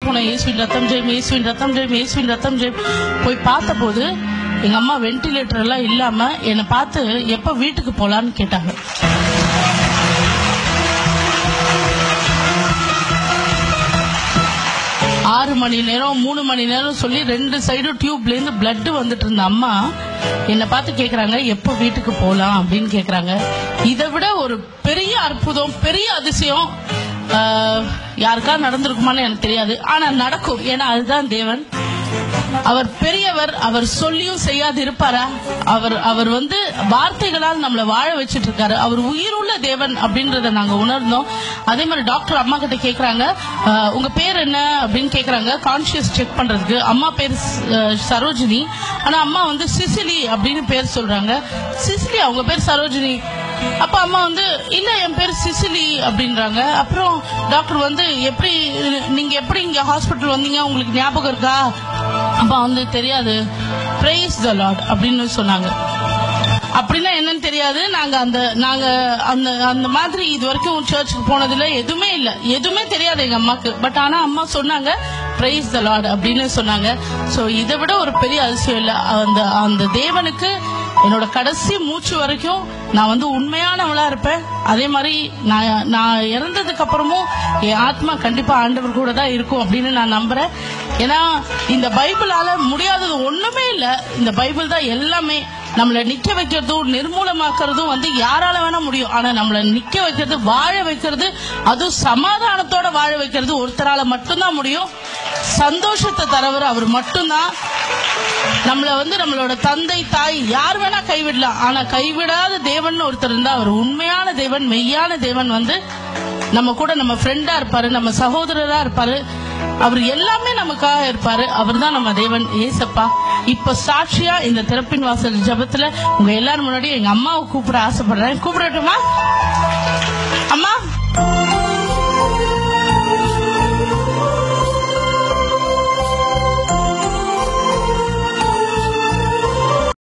போனேன், இயேசுவின் ரத்தம் ஜெயம், இயேசுவின் ரத்தம் ஜெயம், இயேசுவின் ரத்தம் ஜெயம். போய் பார்த்த போது எங்க அம்மா வென்டிலேட்டர் எல்லாம் இல்லாம என்னை பார்த்து எப்ப வீட்டுக்கு போலான்னு கேட்டாங்க. ஆறு மணி நேரம் 3 மணி நேரம் சொல்லி 2 சைடும் டியூப்ல இருந்து பிளட் வந்துட்டு இருந்த அம்மா என்னை பார்த்து கேக்குறாங்க எப்ப வீட்டுக்கு போலாம் அப்படின்னு கேக்குறாங்க. இதை விட ஒரு பெரிய அற்புதம், பெரிய அதிசயம் யாருக்கா நடந்திருக்குமான்னு எனக்கு தெரியாது. ஆனா நடக்கும். ஏன்னா அதுதான் தேவன். அவர் பெரியவர். அவர் சொல்லியும் செய்யாது இருப்பாரா? அவர் வந்து வார்த்தைகளால் நம்மளை வாழ வச்சிட்டு இருக்காரு. அவர் உயிருள்ள தேவன் அப்படின்றத நாங்க உணர்ந்தோம். அதே மாதிரி டாக்டர் அம்மா கிட்ட கேக்குறாங்க, உங்க பேர் என்ன அப்படின்னு கேக்குறாங்க, கான்சியஸ் செக் பண்றதுக்கு. அம்மா பேர் சரோஜினி, ஆனா அம்மா வந்து சிசிலி அப்படின்னு பேர் சொல்றாங்க. சிசிலி, அவங்க பேர் சரோஜினி. அப்ப அம்மா வந்து இல்ல என் பேர் சிசிலி அப்படின்றாங்க. அப்புறம் டாக்டர் வந்து நீங்க எப்படி இங்க ஹாஸ்பிட்டல் வந்தீங்க, உங்களுக்கு ஞாபகம் இருக்கா? அப்ப வந்து தெரியாது. பிரைஸ் தி லார்ட் அப்படின்னு சொன்னாங்க. அப்படின்னா என்னன்னு தெரியாது. நாங்க அந்த மாதிரி இது வரைக்கும் சர்ச்சுக்கு போனதுல எதுவுமே இல்ல, எதுவுமே தெரியாது எங்க அம்மாக்கு. பட் ஆனா அம்மா சொன்னாங்க பிரைஸ் தி லார்ட் அப்படின்னு சொன்னாங்க. சோ இதை விட ஒரு பெரிய அதிசயம் இல்ல. அந்த தேவனுக்கு என்னோட கடைசி மூச்சு வரைக்கும் நான் வந்து உண்மையானவளா இருப்பேன். அதே மாதிரி நான் இறந்ததுக்கு அப்புறமும் என் ஆத்மா கண்டிப்பா ஆண்டவர் கூட தான் இருக்கும் அப்படின்னு நான் நம்புறேன். ஏன்னா இந்த பைபிளால முடியாதது ஒண்ணுமே இல்ல. இந்த பைபிள் தான் எல்லாமே. நம்மளை நிக்க வைக்கிறதும் நிர்மூலமாக்குறதும் வந்து யாரால வேணா முடியும். ஆனா நம்மளை நிக்க வைக்கிறது, வாழ வைக்கிறது, அதுவும் சமாதானத்தோட வாழ வைக்கிறது ஒருத்தரால மட்டும்தான் முடியும். சந்தோஷத்தை தரவர் அவர் மட்டும்தான். நம்மள வந்து நம்மளோட தந்தை தாய் யார் வேணா கைவிடலாம். ஆனா கைவிடாத தேவன் ஒருத்தர் இருந்தா அவர் உண்மையான தேவன், மெய்யான தேவன். வந்து நம்ம கூட நம்ம ஃப்ரெண்டா இருப்பாரு, நம்ம சகோதரரா இருப்பாரு. அவர் எல்லாமே நமக்காக இருப்பாரு. அவர் தான் நம்ம தேவன் ஏசப்பா. இப்ப சாட்சியா இந்த திறப்பின் வாசல் ஜெபத்துல உங்க எல்லாரும் முன்னாடி எங்க அம்மாவை கூப்பிட ஆசைப்படுறேன். கூப்பிடட்டுமா?